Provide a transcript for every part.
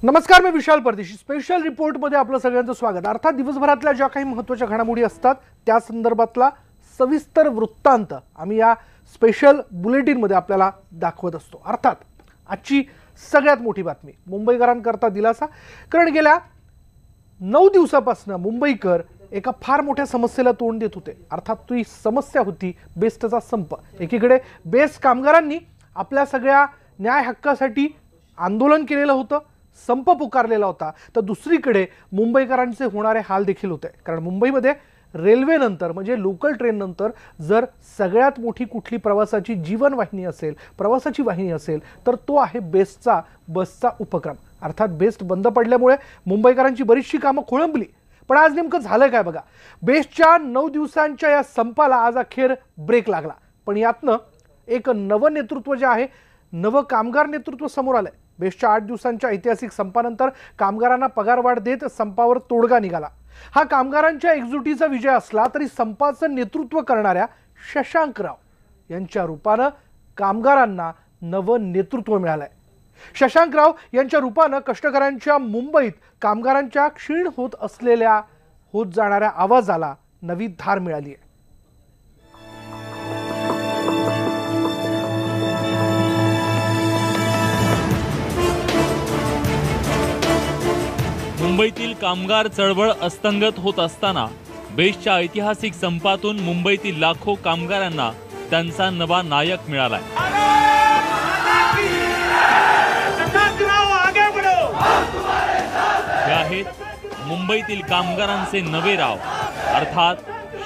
नमस्कार, मी विशाल परदेशी। स्पेशल रिपोर्टमध्ये आपलं सगळ्यांचं स्वागत। अर्थात दिवसभरातल्या ज्या काही महत्त्वाच्या घडामोडी असतात त्या संदर्भातला सविस्तर वृत्तांत आम्ही या स्पेशल बुलेटिनमध्ये आपल्याला दाखवत असतो। अर्थात आजची सगळ्यात मोठी बातमी मुंबईकरांकरता दिलासा, कारण गेल्या 9 दिवसापासून मुंबईकर एका फार मोठ्या समस्येला तोंड देत होते। अर्थात ती समस्या होती बेस्टचा संप। एकीकडे बेस्ट कामगारांनी आपल्या सगळ्या न्याय हक्कासाठी आंदोलन केलेलं होतं, संप पुकारलेला होता, तर दुसरीकडे मुंबईकरांचे होणारे हाल देखील होते। कारण मुंबईमध्ये रेल्वे नंतर म्हणजे लोकल ट्रेन नंतर जर सगळ्यात मोठी कुठली प्रवासाची जीवनवाहिनी असेल, प्रवासाची वाहिनी असेल, तर तो आहे बेस्टचा बसचा उपक्रम। अर्थात बेस्ट बंद पडल्यामुळे मुंबईकरांची बरीचशी कामं खोळंबली। पण आज नेमकं झालं काय बघा। बेस्टच्या 9 दिवसांच्या या संपाला आज अखेर ब्रेक लागला। पण यातनं एक नवं नेतृत्व जे आहे, नवं कामगार नेतृत्व समोर आलंय। बेस्टच्या 8 दिवसांच्या ऐतिहासिक संपानंतर कामगारांना पगारवाढ देत संपावर तोडगा निघाला। हा कामगारांच्या एकजुटीचा विजय असला तरी संपाचं नेतृत्व करणाऱ्या शशांकराव यांच्या रूपानं कामगारांना नवं नेतृत्व मिळालंय। शशांकराव यांच्या रूपानं कष्टकऱ्यांच्या मुंबईत कामगारांच्या क्षीण होत जाणाऱ्या आवाजाला नवी धार मिळाली आहे। मुंबईतील कामगार चळवळ अस्तंगत होत असताना बेस्टच्या ऐतिहासिक संपातून मुंबईतील लाखो कामगारांना त्यांचा नवा नायक मिळालाय। हे आहेत मुंबईतील कामगारांचे नवे राव, अर्थात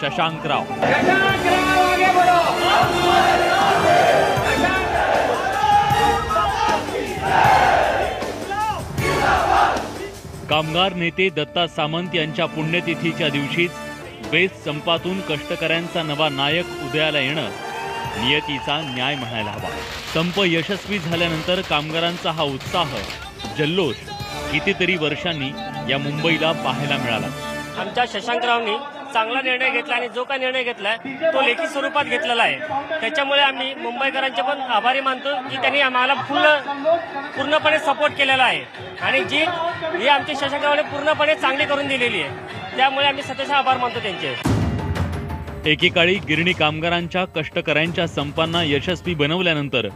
शशांकराव। कामगार नेते दत्ता सामंत यांच्या पुण्यतिथीच्या दिवशीच बेस्ट संपातून कष्टकऱ्यांचा नवा नायक उदयाला येणं नियतीचा न्याय म्हणायला हवा। संप यशस्वी झाल्यानंतर कामगारांचा हा उत्साह, जल्लोष कितीतरी वर्षांनी या मुंबईला पाहायला मिळाला। आमच्या शशांकरावनी चांगला निर्णय घेतला आणि जो काही निर्णय घेतलाय तो लेखी स्वरूपात घेतलेला आहे। त्याच्यामुळे आम्ही मुंबईकरांचे पण आभारी मानतो की त्यांनी आम्हाला पूर्णपणे सपोर्ट केलेला आहे आणि ही आमची शशांकरावने पूर्णपणे चांगली करून दिलेली आहे। त्यामुळे आम्ही सतत आभार मानतो त्यांचे। एकेकाळी गिरणी कामगारांच्या कष्टकऱ्यांच्या संपांना यशस्वी बनवल्यानंतर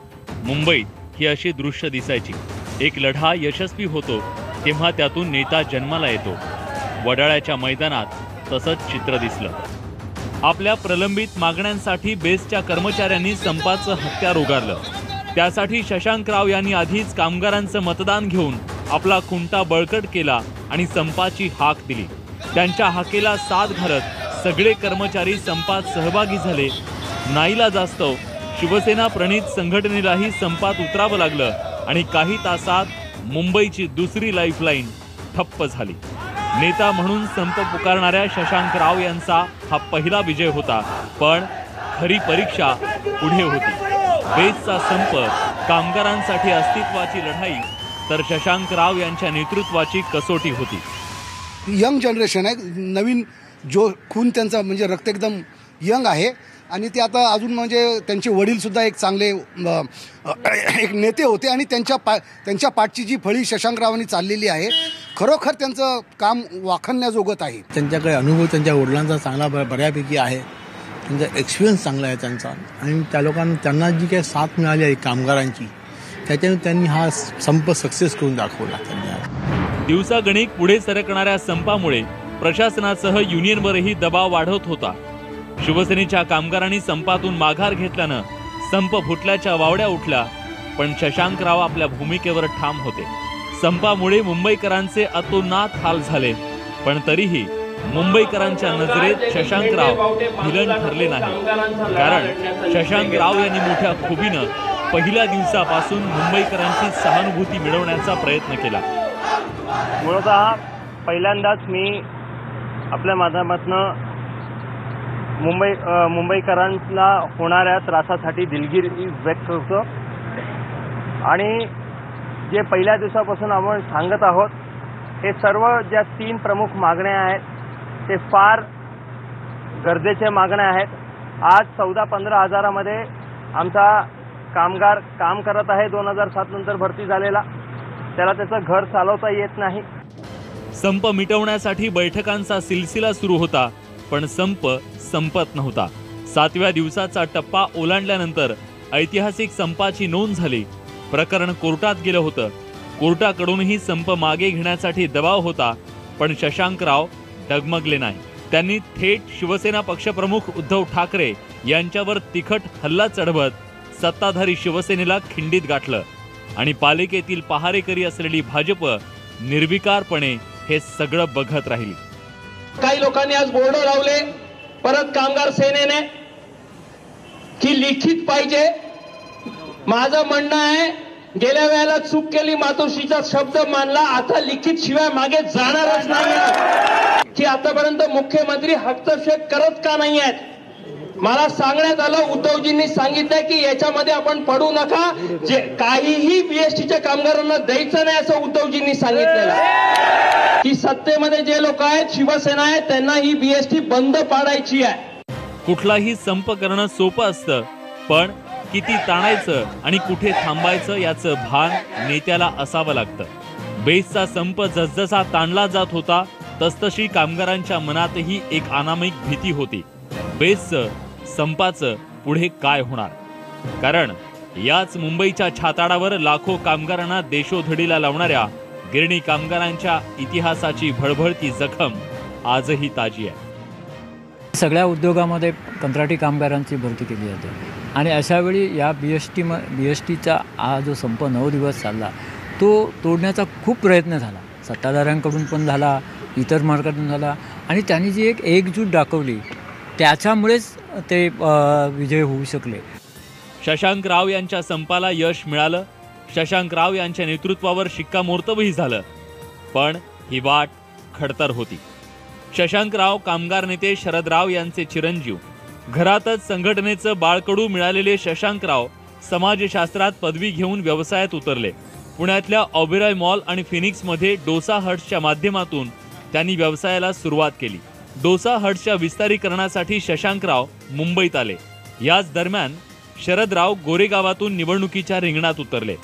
मुंबईत ही अशी दृश्य दिसायची। एक लढा यशस्वी होतो तेव्हा त्यातून नेता जन्माला येतो। वडाळ्याच्या मैदानात तसंच चित्र दिसलं। आपल्या प्रलंबित मागण्यांसाठी बेस्टच्या कर्मचाऱ्यांनी संपाचं हत्यार उगारलं। त्यासाठी शशांकराव यांनी आधीच कामगारांचं मतदान घेऊन आपला खुंटा बळकट केला आणि संपाची हाक दिली। त्यांच्या हाकेला साथ घालत सगळे कर्मचारी संपात सहभागी झाले। नाईलाजास्तव शिवसेना प्रणित संघटनेलाही संपात उतरावं लागलं आणि काही तासात मुंबईची दुसरी लाईफलाईन ठप्प झाली। नेता म्हणून संप पुकारणाऱ्या शशांकराव यांचा हा पहिला विजय होता, पण खरी परीक्षा पुढे होती। बेस्टचा संप कामगारांसाठी अस्तित्वाची लढाई, तर शशांकराव यांच्या नेतृत्वाची कसोटी होती। यंग जनरेशन आहे, नवीन जो खून त्यांचा म्हणजे रक्त एकदम यंग आहे आणि ते आता अजून म्हणजे त्यांचे वडील सुद्धा एक चांगले एक नेते होते आणि त्यांच्या पाठची जी फळी शशांकरावांनी चाललेली आहे, खरोखर त्यांचं काम वाखाणण्याजोगत आहे। त्यांच्याकडे अनुभव त्यांच्या वडिलांचा चांगला बऱ्यापैकी आहे, त्यांचा एक्सपिरियन्स चांगला आहे त्यांचा आणि त्या लोकांना त्यांना जी काही साथ मिळाली आहे कामगारांची, त्याच्याने त्यांनी हा संप सक्सेस करून दाखवला। त्यांनी दिवसागणिक पुढे सरकणाऱ्या संपामुळे प्रशासनासह युनियनवरही दबाव वाढत होता। शिवसेनेच्या कामगारांनी संपातून माघार घेतल्यानं संप फुटल्याच्या वावड्या उठल्या, पण शशांकराव आपल्या भूमिकेवर ठाम होते। संपामुळे मुंबईकरांचे अतोनात हाल झाले, पण तरीही मुंबईकरांच्या नजरेत शशांकराव विलन ठरले नाही। कारण शशांकराव यांनी मोठ्या खुबीनं पहिल्या दिवसापासून मुंबईकरांची सहानुभूती मिळवण्याचा प्रयत्न केला। मूळतः पहिल्यांदाच मी आपल्या माध्यमातून मुंबईकरांना होणाऱ्या त्रासासाठी दिलगिरी व्यक्त करतो आणि जे पहिल्या दिवसापासून आपण सांगत आहोत हे सर्व ज्या 3 प्रमुख मागण्या आहेत ते फार गरजेच्या मागण्या आहेत। आज 14-15 हजारामध्ये आमचा कामगार काम करत आहे 2007 नंतर भरती झालेला त्याला त्याचं घर चालवता येत नाही। संप मिटवण्यासाठी बैठकांचा सिलसिला सुरू होता, पण संप संपत नव्हता। 7व्या दिवसाचा टप्पा ओलांडल्यानंतर ऐतिहासिक संपाची नोंद झाली। प्रकरण कोर्टात गेलं होतं। कोर्टाकडूनही संप मागे घेण्यासाठी दबाव होता, पण शशांकराव डगमगले नाही। त्यांनी थेट शिवसेना पक्षप्रमुख उद्धव ठाकरे यांच्यावर तिखट हल्ला चढवत सत्ताधारी शिवसेनेला खिंडीत गाठलं आणि पालिकेतील पहारेकरी असलेली भाजप निर्विकारपणे हे सगळं बघत राहिली। काही लोकांनी आज बोर्ड लावले परत कामगार सेनेने की लिखित पाहिजे। माझं म्हणणं आहे गेल्या वेळेला चूक केली, मातोश्रीचा शब्द मानला, आता लिखित शिवाय मागे जाणारच नाही की आतापर्यंत मुख्यमंत्री हस्तक्षेप करत का नाही आहेत। मला सांगण्यात आलं, उद्धवजींनी सांगितलंय की याच्यामध्ये आपण पडू नका, जे काहीही बीएसटीच्या कामगारांना द्यायचं नाही असं उद्धवजींनी सांगितलेलं आहे की सत्तेमध्ये जे लोक आहेत, शिवसेना आहे, त्यांना ही बीएसटी बंद पाडायची आहे। कुठलाही संप करणं सोपं असतं, पण किती ताणायचं आणि कुठे थांबायचं याचं भान नेत्याला असावं लागतं। बेस्टचा संप जसजसा ताणला जात होता तसतशी कामगारांच्या मनातही एक अनामिक भीती होती, बेस्टचं संपाचं पुढे काय होणार। कारण याच मुंबईच्या छाताडावर लाखो कामगारांना देशोधडीला लावणाऱ्या गिरणी कामगारांच्या इतिहासाची भळभळती जखम आजही ताजी आहे। सगळ्या उद्योगामध्ये कंत्राटी कामगारांची भरती केली जाते आणि अशावेळी या बीएसटीचा हा जो संप 9 दिवस चालला तो तोडण्याचा खूप प्रयत्न झाला, सत्ताधाऱ्यांकडून पण झाला, इतर मार्गातून झाला आणि त्यांनी जी एक एकजूट दाखवली त्याच्यामुळेच ते विजय होऊ शकले। शशांकराव यांच्या संपाला यश मिळालं, शशांकराव यांच्या नेतृत्वावर शिक्कामोर्तबही झालं, पण ही वाट खडतर होती। शशांकराव कामगार नेते शरदराव यांचे चिरंजीव, घरातच संघटनेचं बाळकडू मिळालेले शशांकराव समाजशास्त्रात पदवी घेऊन व्यवसायात उतरले। पुण्यातल्या ऑबेरॉय मॉल आणि फिनिक्समध्ये डोसा हट्सच्या माध्यमातून त्यांनी व्यवसायाला सुरुवात केली। डोसा हट्सच्या विस्तारीकरणासाठी शशांकराव मुंबईत आले। याच दरम्यान शरदराव गोरेगावातून निवडणुकीच्या रिंगणात उतरले।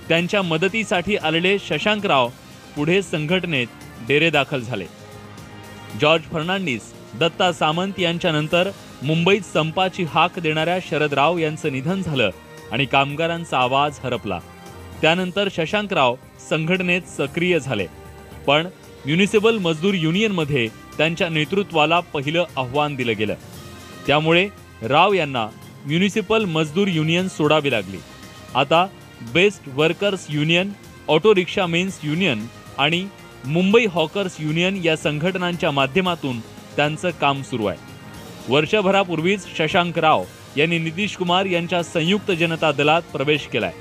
त्यांच्या मदतीसाठी आलेले शशांकराव पुढे संघटनेत डेरेदाखल झाले। जॉर्ज फर्नांडिस, दत्ता सामंत यांच्यानंतर मुंबईत संपाची हाक देणाऱ्या शरदराव यांचं निधन झालं आणि कामगारांचा आवाज हरपला। त्यानंतर शशांकराव संघटनेत सक्रिय झाले, पण म्युनिसिपल मजदूर युनियनमध्ये त्यांच्या नेतृत्वाला पहिलं आव्हान दिलं गेलं। त्यामुळे राव यांना म्युनिसिपल मजदूर युनियन सोडावी लागली। आता best workers union, auto rickshaw men's union आणि मुंबई हॉकर्स युनियन या संघटनांच्या माध्यमातून त्यांचं काम सुरू आहे। वर्षभरापूर्वीच शशांकराव यांनी नितीश कुमार यांच्या संयुक्त जनता दलात प्रवेश केलाय।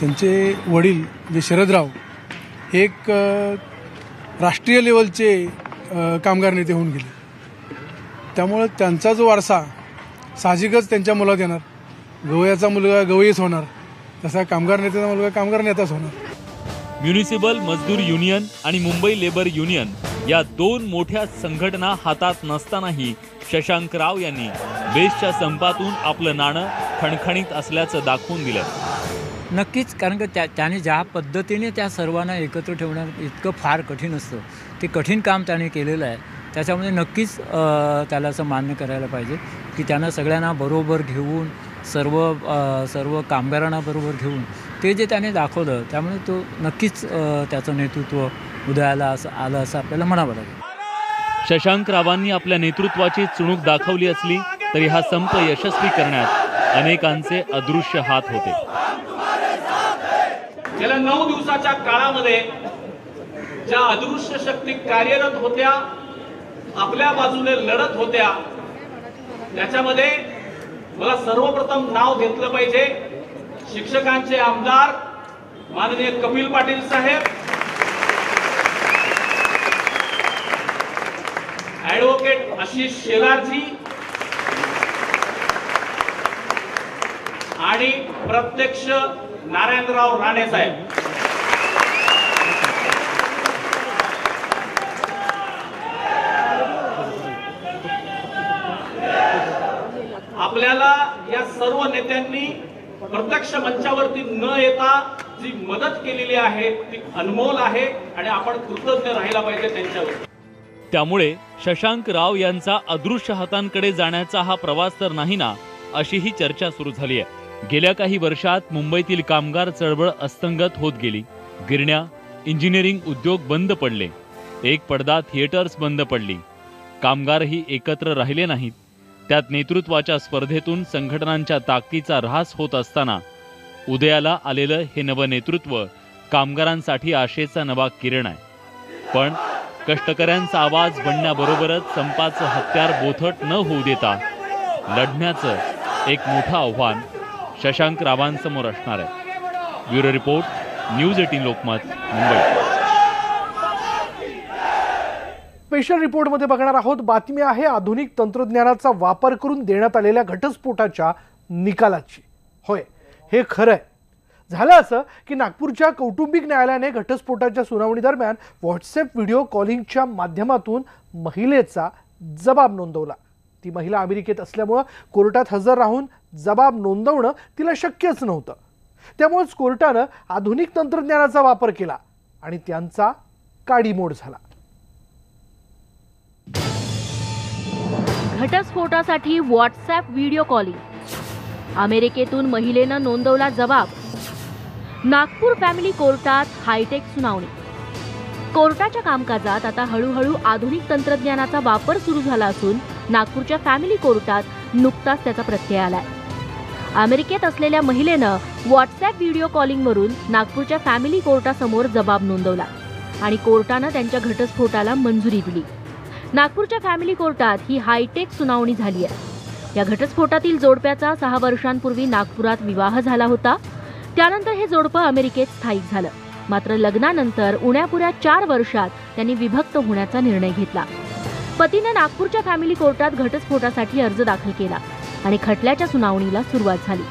त्यांचे वडील जे शरदराव हे एक राष्ट्रीय लेवलचे कामगार नेते होऊन गेले, त्यामुळे त्यांचा जो वारसा साहजिकच त्यांच्या मुलात येणार। गवयाचा मुलगा गवईच होणार, तसा कामगार नेत्याचा मुलगा कामगार नेताच होणार। म्युनिसिपल मजदूर युनियन आणि मुंबई लेबर युनियन या 2 मोठ्या संघटना हातात नसतानाही शशांकराव यांनी बेस्टच्या संपातून आपलं नाणं खणखणीत असल्याचं दाखवून दिलं। नक्कीच, कारण की त्याने ज्या पद्धतीने त्या सर्वांना एकत्र ठेवणं इतकं फार कठीण असतं, ते कठीण काम त्याने केलेलं आहे। त्याच्यामुळे नक्कीच त्याला असं मान्य करायला पाहिजे की त्यांना सगळ्यांना बरोबर घेऊन सर्व कामगारांना बरोबर घेऊन ते जे त्याने दाखवलं, त्यामुळे तो नक्कीच त्याचं नेतृत्व उदयाला आलं असं आपल्याला म्हणावं लागेल। शशांकरावांनी आपल्या नेतृत्वाची चुणूक दाखवली असली तरी हा संप यशस्वी करण्यात अनेकांचे अदृश्य हात होते। गेल्या 9 दिवसाच्या काळामध्ये ज्या अदृश्य शक्ती कार्यरत होत्या, आपल्या बाजूने लढत होत्या, त्याच्यामध्ये मला सर्वप्रथम नाव घेतलं पाहिजे शिक्षकांचे आमदार माननीय कपिल पाटील साहेब, ॲडव्होकेट आशिष शेलारजी आणि प्रत्यक्ष नारायणराव राणे साहेब। आपल्याला या सर्व नेत्यांनी प्रत्यक्ष मंचावरती न येता जी मदत केलेली आहे ती अनमोल आहे आणि आपण कृतज्ञ राहायला पाहिजे त्यांच्यावर. त्यामुळे शशांक राव यांचा अदृश्य हातांकडे जाण्याचा हा प्रवास तर नाही ना, अशीही चर्चा सुरू झाली आहे. गेल्या काही वर्षात मुंबईतील कामगार चळवळ अस्तंगत होत गेली. गिरण्या, इंजिनिअरिंग उद्योग बंद पडले. एक पडदा थिएटर्स बंद पडली. कामगारही एकत्र राहिले नाहीत. त्यात नेतृत्वाच्या स्पर्धेतून संघटनांच्या ताकदीचा ऱ्हास होत असताना उदयाला आलेलं हे नवं नेतृत्व कामगारांसाठी आशेचा नवा किरण आहे. पण कष्टकऱ्यांचा आवाज बनण्याबरोबरच संपाचं हत्यार बोथट न होऊ देता लढण्याचं एक मोठं आव्हान शशांक रावांसमोर असणार आहे. Bureau report, news 18 Lokmat, Mumbai. Special रिपोर्टमध्ये बघणार आहोत. बातमी आहे आधुनिक तंत्रज्ञानाचा वापर करून देण्यात आलेल्या घटस्फोटाच्या निकालाची. होय, हे खरं आहे. झालं असं की नागपूरच्या कौटुंबिक न्यायालयाने घटस्फोटाच्या सुनावणी दरम्यान व्हॉट्सअप व्हिडिओ कॉलिंगच्या माध्यमातून महिलेचा जबाब नोंदवला. ती महिला अमेरिकेत असल्यामुळं कोर्टात हजर राहून जबाब नोंदवणं तिला शक्यच नव्हतं. त्यामुळेच कोर्टानं आधुनिक तंत्रज्ञानाचा वापर केला आणि त्यांचा काडीमोड झाला. घटस्फोटासाठी व्हॉट्सअप व्हिडिओ कॉलिंग. अमेरिकेतून महिलेनं नोंदवला जबाब. नागपूर फॅमिली कोर्टात हायटेक सुनावणी. कोर्टाच्या कामकाजात आता हळूहळू आधुनिक तंत्रज्ञानाचा वापर सुरू झाला असून नागपूरच्या फॅमिली कोर्टात नुकताच त्याचा प्रत्यय आलाय. अमेरिकेत असलेल्या महिलेनं व्हॉट्सअप व्हिडिओ कॉलिंगवरून नागपूरच्या फॅमिली कोर्टासमोर जबाब नोंदवला आणि कोर्टानं त्यांच्या घटस्फोटाला मंजुरी दिली. नागपूरच्या फॅमिली कोर्टात ही हायटेक सुनावणी झाली आहे. या घटस्फोटातील जोडप्याचा 6 वर्षांपूर्वी नागपुरात विवाह झाला होता. त्यानंतर हे जोडपं अमेरिकेत स्थायिक झालं. मात्र लग्नानंतर उण्यापुऱ्या 4 वर्षात त्यांनी विभक्त होण्याचा निर्णय घेतला. पतीनं नागपूरच्या फॅमिली कोर्टात घटस्फोटासाठी अर्ज दाखल केला आणि खटल्याच्या सुनावणीला सुरुवात झाली.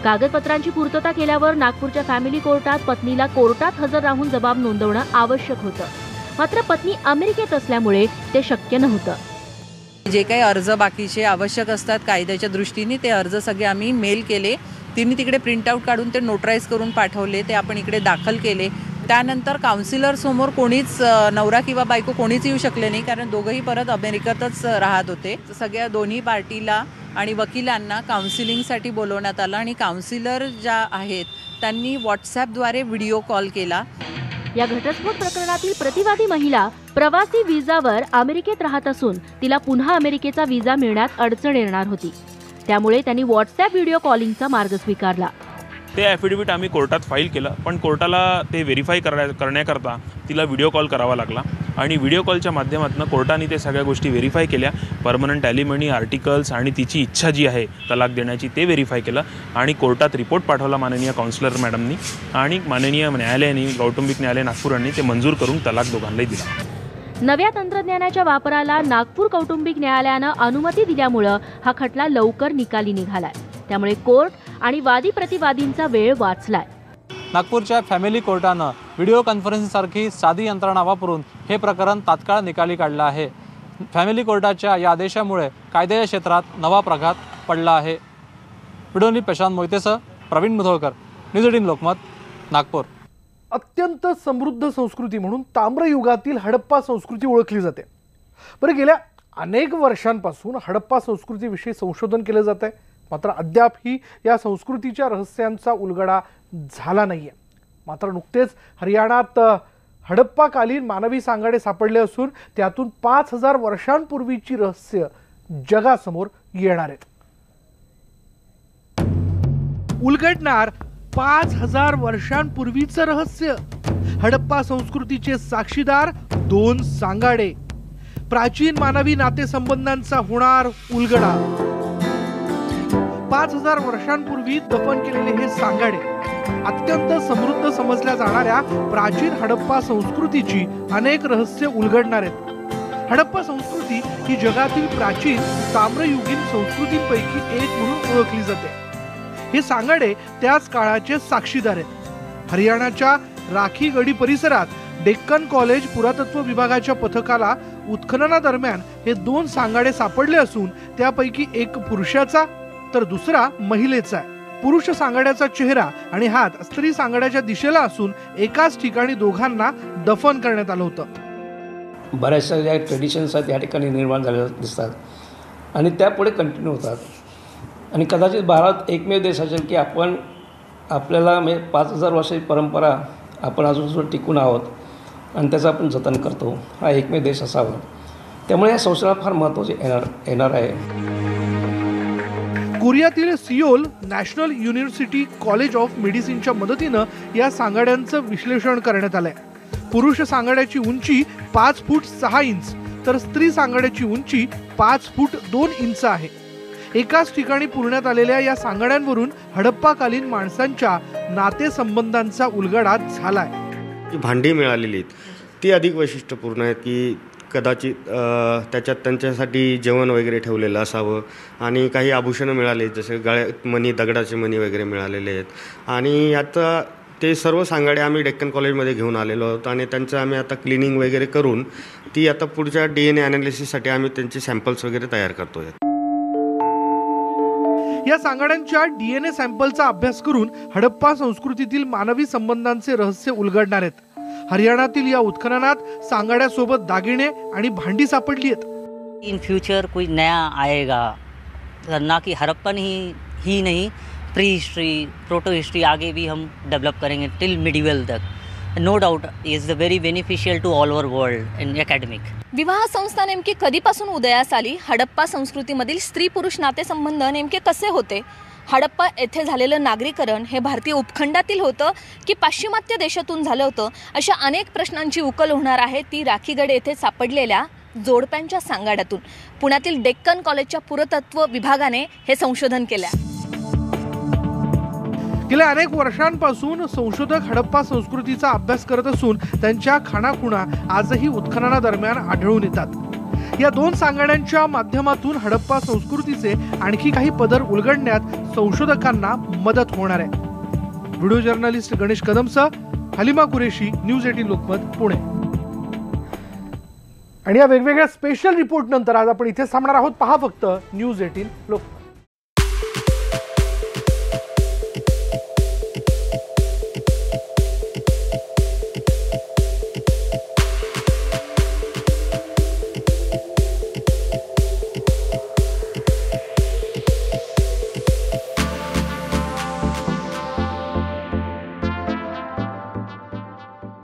कागदपत्रांची पूर्तता केल्यावर नागपूरच्या फॅमिली कोर्टात पत्नीला कोर्टात हजर राहून जबाब नोंदवणं आवश्यक होतं. मात्र पत्नी अमेरिकेत असल्यामुळे ते शक्य नव्हतं. जे काही अर्ज बाकीचे आवश्यक असतात कायद्याच्या दृष्टीने ते अर्ज सगळे आम्ही मेल केले. तिने तिकडे प्रिंटआउट काढून ते नोटराईज करून पाठवले. ते आपण इकडे दाखल केले. त्यानंतर काउन्सिलर समोर कोणीच नवरा किंवा बायको कोणीच येऊ शकले नाही, कारण दोघंही परत अमेरिकेतच राहत होते. सगळ्या दोन्ही पार्टीला आणि वकिलांना काउन्सिलिंगसाठी बोलवण्यात आलं आणि काउन्सिलर ज्या आहेत त्यांनी व्हॉट्सॲपद्वारे व्हिडिओ कॉल केला. या घटस्फोट प्रकरणातील प्रतिवादी महिला प्रवासी व्हिसावर अमेरिकेत राहत असून तिला पुन्हा अमेरिकेचा व्हिसा मिळण्यात अडचण येणार होती. त्यामुळे त्यांनी व्हॉट्सअप व्हिडिओ कॉलिंगचा मार्ग स्वीकारला. ते ॲफिडेविट आम्ही कोर्टात फाईल केलं, पण कोर्टाला ते व्हेरीफाय करण्याकरता तिला व्हिडिओ कॉल करावा लागला आणि व्हिडिओ कॉलच्या माध्यमातून कोर्टाने ते सगळ्या गोष्टी व्हेरीफाय केल्या. परमनंट ॲलिमनी, आर्टिकल्स आणि तिची इच्छा जी आहे तलाक देण्याची ते व्हेरीफाय केलं आणि कोर्टात रिपोर्ट पाठवला माननीय काउन्सिलर मॅडमनी आणि माननीय न्यायालयाने, कौटुंबिक न्यायालय नागपूरांनी ते मंजूर करून तलाक दोघांनाही दिला. नव्या तंत्रज्ञानाच्या वापराला नागपूर कौटुंबिक न्यायालयानं अनुमती दिल्यामुळं हा खटला लवकर निकाली निघालाय. त्यामुळे कोर्ट आणि वादी प्रतिवादींचा वेळ वाचलाय. नागपूरच्या फॅमिली कोर्टानं व्हिडिओ कॉन्फरन्सिंगसारखी साधी यंत्रणा वापरून हे प्रकरण तात्काळ निकाली काढलं आहे. फॅमिली कोर्टाच्या या आदेशामुळे कायद्याच्या क्षेत्रात नवा प्रघात पडला आहे. व्हिडिओनी प्रशांत मोहितेसह प्रवीण मुधोळकर, न्यूज 18 लोकमत, नागपूर. अत्यंत समृद्ध संस्कृती म्हणून ताम्रयुगातील हडप्पा संस्कृती ओळखली जाते. बरं, गेल्या अनेक वर्षांपासून हडप्पा संस्कृतीविषयी संशोधन केलं जात आहे. मात्र अद्यापही या संस्कृतीच्या रहस्यांचा उलगडा झाला नाहीये. मात्र नुकतेच हरियाणात हडप्पाकालीन मानवी सांगाडे सापडले असून त्यातून 5000 वर्षांपूर्वीची रहस्य जगासमोर येणार आहेत. उलगडणार 5000 वर्षांपूर्वीचं रहस्य. हडप्पा संस्कृतीचे साक्षीदार 2 सांगाडे. प्राचीन मानवी नातेसंबंधांचा होणार उलगडा. 5000 वर्षांपूर्वी दफन केलेले हे सांगाडे अत्यंत समृद्ध समजल्या जाणाऱ्या प्राचीन हडप्पा संस्कृतीची अनेक रहस्य उलगडणार आहेत. हडप्पा संस्कृती ही जगातील प्राचीन ताम्रयुगीन संस्कृतींपैकी एक म्हणून ओळखली जाते. हे सांगाडे त्याच काळाचे साक्षीदार आहेत. हरियाणाच्या राखी गडी परिसरात डेक्कन कॉलेज पुरातत्व विभागाच्या पथकाला उत्खननादरम्यान हे 2 सांगाडे सापडले असून त्यापैकी एक पुरुषाचा तर दुसरा महिलेचा आहे. पुरुष सांगाड्याचा चेहरा आणि हात स्त्री सांगाड्याच्या दिशेला असून एकाच ठिकाणी दोघांना दफन करण्यात आलं होतं। बऱ्याचशा ज्या ट्रेडिशन्स आहेत या ठिकाणी निर्माण झालेल्या दिसतात आणि त्या पुढे कंटिन्यू होतात आणि कदाचित भारत एकमेव देश असेल की आपण आपल्याला 5000 वर्षाची परंपरा आपण अजून टिकून आहोत आणि त्याचं आपण जतन करतो, हा एकमेव देश असावा। त्यामुळे या संशोधनाला फार महत्त्वाचे येणार आहे। कोरियातील Seoul national university college of मेडिसिनच्या मदतीनं या सांगाड्यांचं विश्लेषण करण्यात आलंय। पुरुष सांगाड्याची उंची 5 फूट 6 इंच तर स्त्री सांगाड्याची उंची 5 फूट 2 इंच आहे। एकाच ठिकाणी पुरण्यात आलेल्या या सांगाड्यांवरून हडप्पाकालीन माणसांच्या नातेसंबंधांचा उलगडा झालाय। भांडी मिळालेली आहेत ती अधिक वैशिष्ट्यपूर्ण आहेत की कदाचित त्याच्यात त्यांच्यासाठी जेवण वगैरे ठेवलेलं असावं आणि काही आभूषणं मिळाले जसे गळ्यात मणी, दगडाचे मणी वगैरे मिळालेले आहेत आणि याचा ते सर्व सांगाडे आम्ही डेक्कन कॉलेजमध्ये घेऊन आलेलो आहोत आणि त्यांचं आम्ही आता क्लिनिंग वगैरे करून ती आता पुढच्या DNA ॲनालिसिससाठी आम्ही त्यांचे सॅम्पल्स वगैरे तयार करतोय। या सांगाड्यांच्या DNA सॅम्पलचा अभ्यास करून हडप्पा संस्कृतीतील मानवी संबंधांचे रहस्य उलगडणार आहेत। हरियाणातील या उत्खननात सांगाड्यासोबत दागिने आणि भांडी सापडली आहेत। इन फ्यूचर कोई नया आएगा, ना कि हड़प्पन ही नहीं, प्री हिस्ट्री, प्रोटो हिस्ट्री आगे भी हम डेवलप करेंगे टिल मिडिवल तक। No doubt is very beneficial to all over world in academic. विवाह संस्था नेमकी कधीपासून उदयास आली? हडप्पा संस्कृतीमधील स्त्री पुरुष नातेसंबंध नेमके कसे होते? हडप्पा येथे झालेलं नागरीकरण हे भारतीय उपखंडातील होतं की पाश्चिमात्य देशातून झालं होतं? अशा अनेक प्रश्नांची उकल होणार आहे ती राखीगड येथे सापडलेल्या जोडप्यांच्या सांगाड्यातून। पुण्यातील डेक्कन कॉलेजच्या पुरातत्व विभागाने हे संशोधन केलं। गेल्या अनेक वर्षांपासून संशोधक हडप्पा संस्कृतीचा अभ्यास करत असून त्यांच्या खाणाखुणा आजही उत्खननादरम्यान आढळून येतात। या 2 सांगाड्यांच्या माध्यमातून हडप्पा संस्कृतीचे आणखी काही पदर उलगडण्यात संशोधकांना मदत होणार आहे। व्हिडिओ जर्नलिस्ट गणेश कदमसह हलिमा कुरेशी, न्यूज 18 लोकमत, पुणे। आणि या वेगवेगळ्या स्पेशल रिपोर्ट नंतर आज आपण इथे थांबणार आहोत। पहा फक्त न्यूज 18 लोकमत।